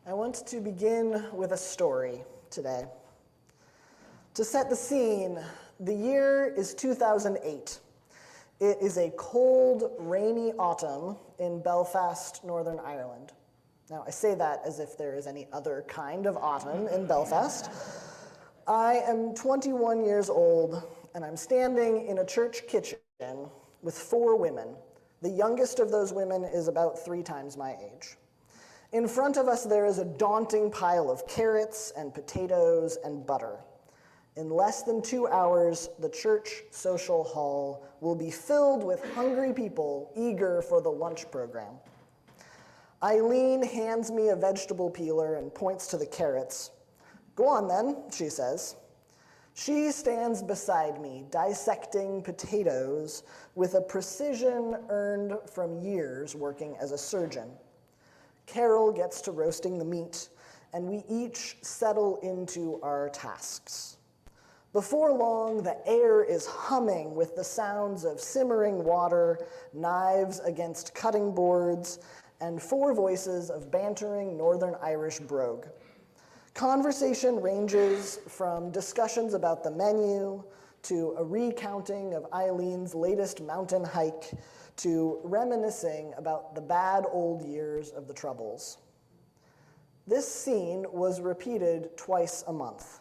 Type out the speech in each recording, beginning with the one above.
I want to begin with a story today. To set the scene, the year is 2008. It is a cold, rainy autumn in Belfast, Northern Ireland. Now, I say that as if there is any other kind of autumn in Belfast. I am 21 years old, and I'm standing in a church kitchen with 4 women. The youngest of those women is about 3 times my age. In front of us, there is a daunting pile of carrots and potatoes and butter. In less than 2 hours, the church social hall will be filled with hungry people eager for the lunch program. Eileen hands me a vegetable peeler and points to the carrots. "Go on then," she says. She stands beside me, dissecting potatoes with a precision earned from years working as a surgeon. Carol gets to roasting the meat, and we each settle into our tasks. Before long, the air is humming with the sounds of simmering water, knives against cutting boards, and 4 voices of bantering Northern Irish brogue. Conversation ranges from discussions about the menu to a recounting of Eileen's latest mountain hike to reminiscing about the bad old years of the Troubles. This scene was repeated twice a month.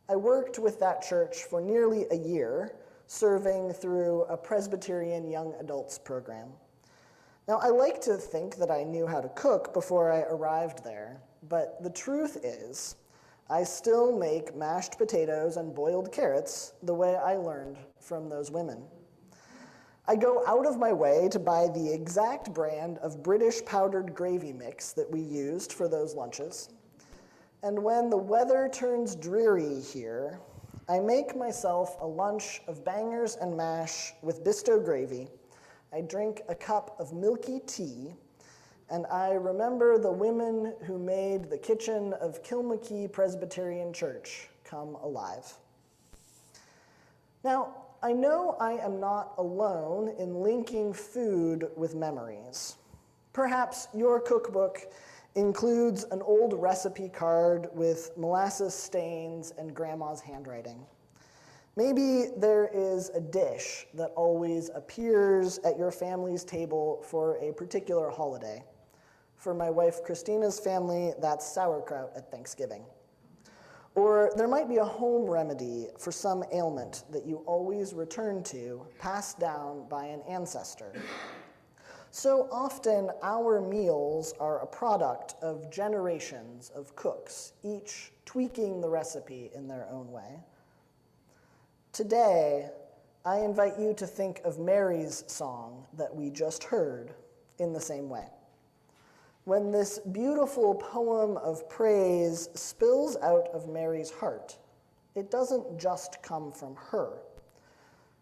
I worked with that church for nearly a year, serving through a Presbyterian young adults program. Now, I like to think that I knew how to cook before I arrived there, but the truth is, I still make mashed potatoes and boiled carrots the way I learned from those women. I go out of my way to buy the exact brand of British powdered gravy mix that we used for those lunches. And when the weather turns dreary here, I make myself a lunch of bangers and mash with Bisto gravy. I drink a cup of milky tea, and I remember the women who made the kitchen of Kilmackie Presbyterian Church come alive. Now, I know I am not alone in linking food with memories. Perhaps your cookbook includes an old recipe card with molasses stains and grandma's handwriting. Maybe there is a dish that always appears at your family's table for a particular holiday. For my wife Christina's family, that's sauerkraut at Thanksgiving. Or there might be a home remedy for some ailment that you always return to, passed down by an ancestor. So often, our meals are a product of generations of cooks, each tweaking the recipe in their own way. Today, I invite you to think of Mary's song that we just heard in the same way. When this beautiful poem of praise spills out of Mary's heart, it doesn't just come from her.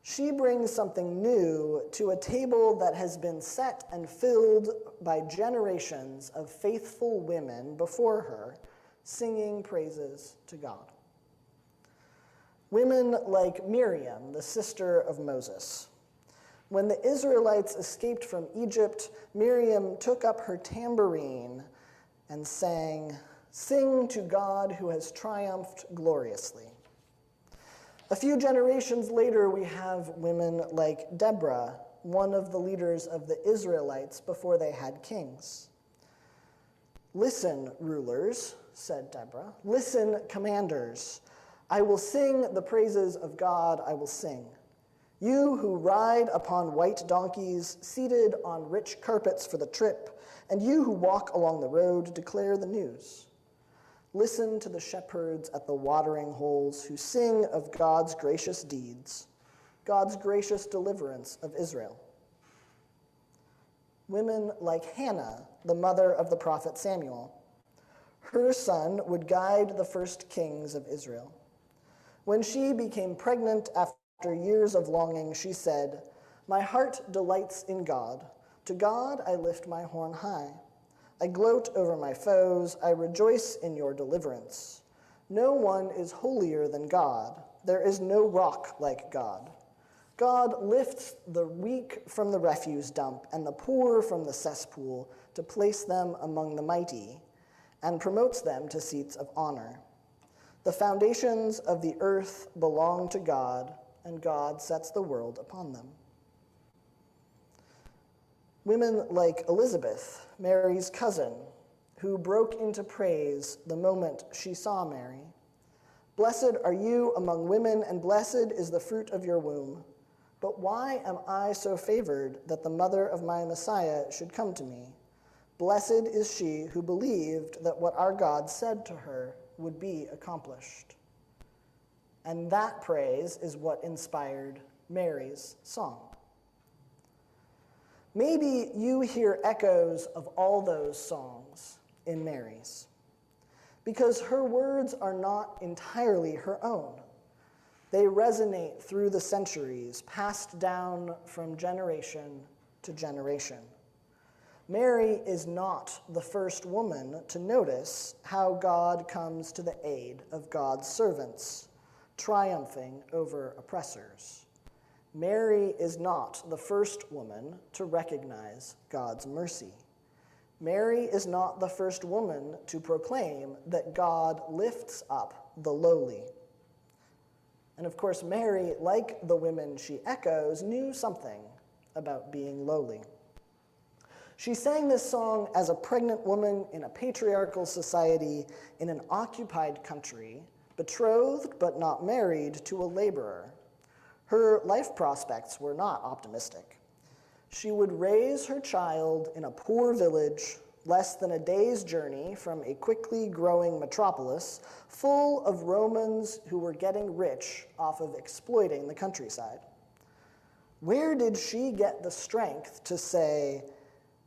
She brings something new to a table that has been set and filled by generations of faithful women before her, singing praises to God. Women like Miriam, the sister of Moses. When the Israelites escaped from Egypt, Miriam took up her tambourine and sang, "Sing to God who has triumphed gloriously." A few generations later, we have women like Deborah, one of the leaders of the Israelites before they had kings. "Listen, rulers," said Deborah. "Listen, commanders. I will sing the praises of God, I will sing. You who ride upon white donkeys, seated on rich carpets for the trip, and you who walk along the road, declare the news. Listen to the shepherds at the watering holes who sing of God's gracious deeds, God's gracious deliverance of Israel." Women like Hannah, the mother of the prophet Samuel. Her son would guide the first kings of Israel. When she became pregnant after years of longing, she said, "My heart delights in God. To God I lift my horn high. I gloat over my foes. I rejoice in your deliverance. No one is holier than God. There is no rock like God. God lifts the weak from the refuse dump and the poor from the cesspool to place them among the mighty. and promotes them to seats of honor. The foundations of the earth belong to God, and God sets the world upon them. Women like Elizabeth, Mary's cousin, who broke into praise the moment she saw Mary. Blessed are you among women, and blessed is the fruit of your womb. But why am I so favored that the mother of my Messiah should come to me? Blessed is she who believed that what our God said to her would be accomplished. And that praise is what inspired Mary's song. Maybe you hear echoes of all those songs in Mary's, because her words are not entirely her own. They resonate through the centuries, passed down from generation to generation. Mary is not the first woman to notice how God comes to the aid of God's servants, triumphing over oppressors. Mary is not the first woman to recognize God's mercy. Mary is not the first woman to proclaim that God lifts up the lowly. And of course, Mary, like the women she echoes, knew something about being lowly. She sang this song as a pregnant woman in a patriarchal society in an occupied country, betrothed but not married to a laborer. Her life prospects were not optimistic. She would raise her child in a poor village, less than a day's journey from a quickly growing metropolis, full of Romans who were getting rich off of exploiting the countryside. Where did she get the strength to say,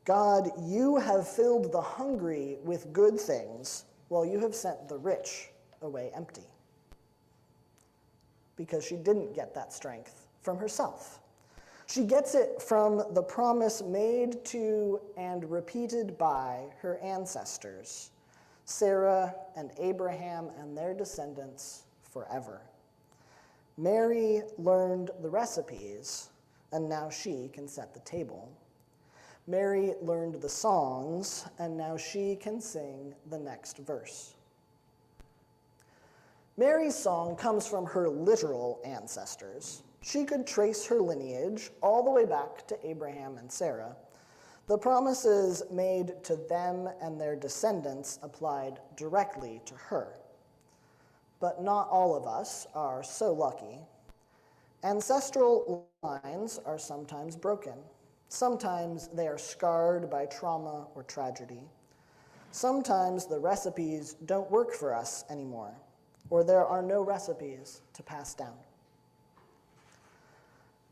God, you have filled the hungry with good things, while you have sent the rich away empty? Because she didn't get that strength from herself. She gets it from the promise made to and repeated by her ancestors, Sarah and Abraham and their descendants forever. Mary learned the recipes, and now she can set the table. Mary learned the songs, and now she can sing the next verse. Mary's song comes from her literal ancestors. She could trace her lineage all the way back to Abraham and Sarah. The promises made to them and their descendants applied directly to her. But not all of us are so lucky. Ancestral lines are sometimes broken. Sometimes they are scarred by trauma or tragedy. Sometimes the recipes don't work for us anymore, or there are no recipes to pass down.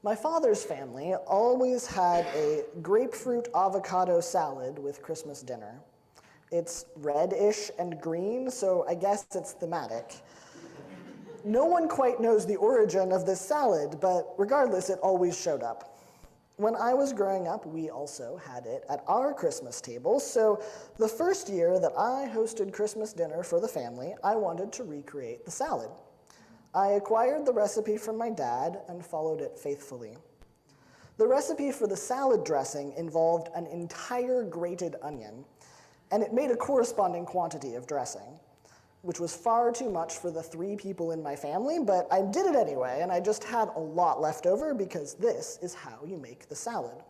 My father's family always had a grapefruit avocado salad with Christmas dinner. It's reddish and green, so I guess it's thematic. No one quite knows the origin of this salad, but regardless, it always showed up. When I was growing up, we also had it at our Christmas table, so the first year that I hosted Christmas dinner for the family, I wanted to recreate the salad. I acquired the recipe from my dad and followed it faithfully. The recipe for the salad dressing involved an entire grated onion, and it made a corresponding quantity of dressing, which was far too much for the 3 people in my family, but I did it anyway, and I just had a lot left over because this is how you make the salad.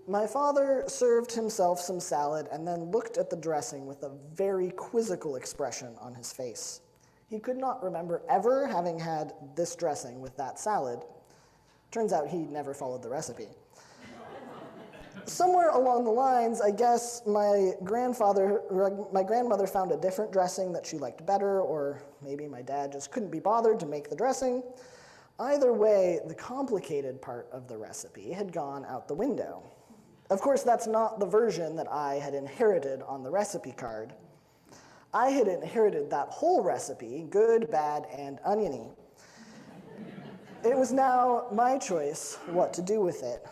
My father served himself some salad and then looked at the dressing with a very quizzical expression on his face. He could not remember ever having had this dressing with that salad. Turns out he never followed the recipe. Somewhere along the lines, I guess my grandmother found a different dressing that she liked better, or maybe my dad just couldn't be bothered to make the dressing. Either way, the complicated part of the recipe had gone out the window. Of course, that's not the version that I had inherited on the recipe card. I had inherited that whole recipe, good, bad, and oniony. It was now my choice what to do with it.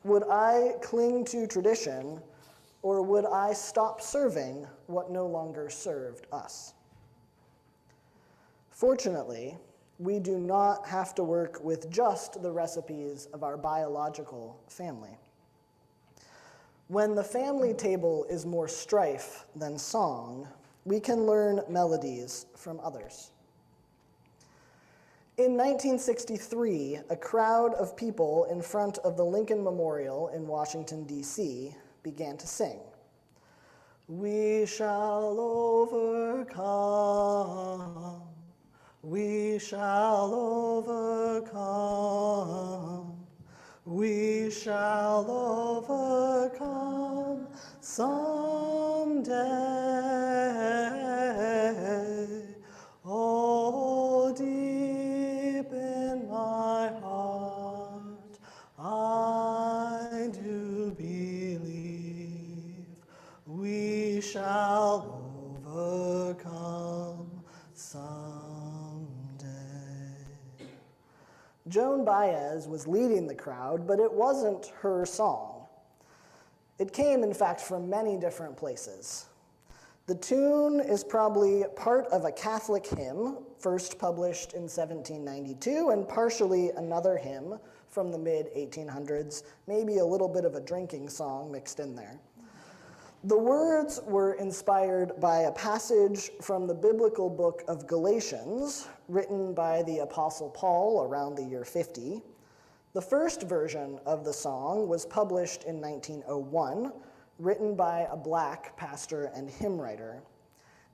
Would I cling to tradition, or would I stop serving what no longer served us? Fortunately, we do not have to work with just the recipes of our biological family. When the family table is more strife than song, we can learn melodies from others. In 1963, a crowd of people in front of the Lincoln Memorial in Washington, D.C., began to sing. We shall overcome. We shall overcome. We shall overcome someday. Oh, deep in my heart, I do believe we shall overcome someday. Joan Baez was leading the crowd, but it wasn't her song. It came, in fact, from many different places. The tune is probably part of a Catholic hymn, first published in 1792, and partially another hymn from the mid-1800s, maybe a little bit of a drinking song mixed in there. The words were inspired by a passage from the biblical book of Galatians, written by the Apostle Paul around the year 50. The first version of the song was published in 1901, written by a black pastor and hymn writer.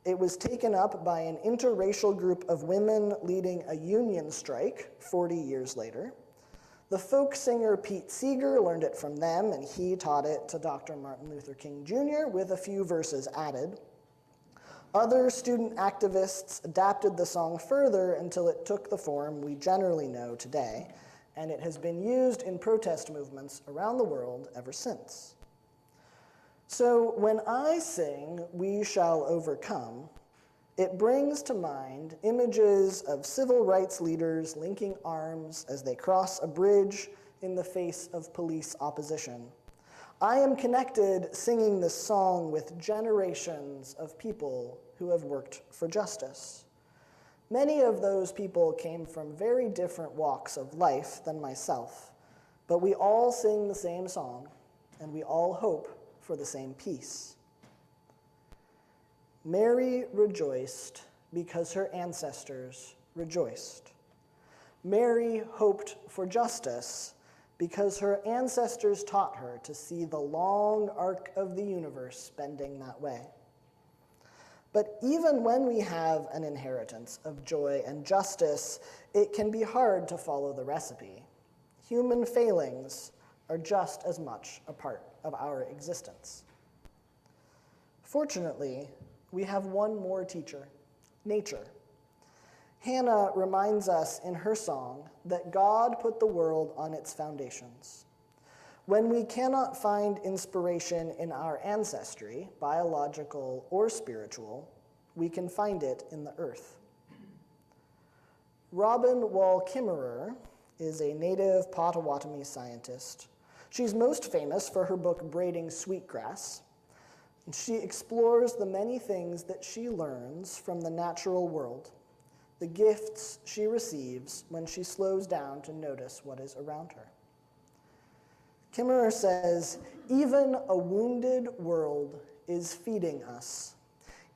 It was taken up by an interracial group of women leading a union strike 40 years later. The folk singer Pete Seeger learned it from them, and he taught it to Dr. Martin Luther King Jr. with a few verses added. Other student activists adapted the song further until it took the form we generally know today, and it has been used in protest movements around the world ever since. So when I sing, "We shall overcome," it brings to mind images of civil rights leaders linking arms as they cross a bridge in the face of police opposition. I am connected singing this song with generations of people who have worked for justice. Many of those people came from very different walks of life than myself, but we all sing the same song, and we all hope for the same peace. Mary rejoiced because her ancestors rejoiced. Mary hoped for justice because her ancestors taught her to see the long arc of the universe bending that way. But even when we have an inheritance of joy and justice, it can be hard to follow the recipe. Human failings are just as much a part of our existence. Fortunately, we have one more teacher, nature. Hannah reminds us in her song that God put the world on its foundations. When we cannot find inspiration in our ancestry, biological or spiritual, we can find it in the earth. Robin Wall Kimmerer is a native Potawatomi scientist. She's most famous for her book Braiding Sweetgrass. And she explores the many things that she learns from the natural world, the gifts she receives when she slows down to notice what is around her. Kimmerer says, "Even a wounded world is feeding us.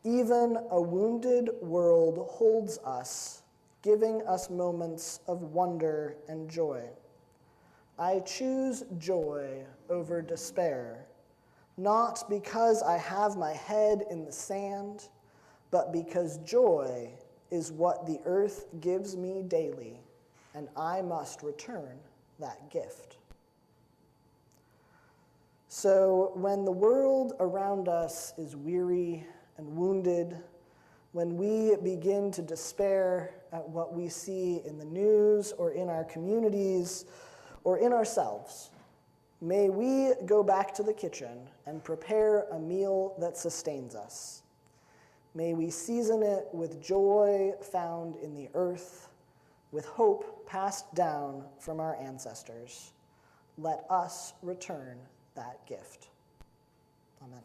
Even a wounded world holds us, giving us moments of wonder and joy. I choose joy over despair, not because I have my head in the sand, but because joy is what the earth gives me daily, and I must return that gift." So when the world around us is weary and wounded, when we begin to despair at what we see in the news or in our communities or in ourselves, may we go back to the kitchen and prepare a meal that sustains us. May we season it with joy found in the earth, with hope passed down from our ancestors. Let us return that gift. Amen.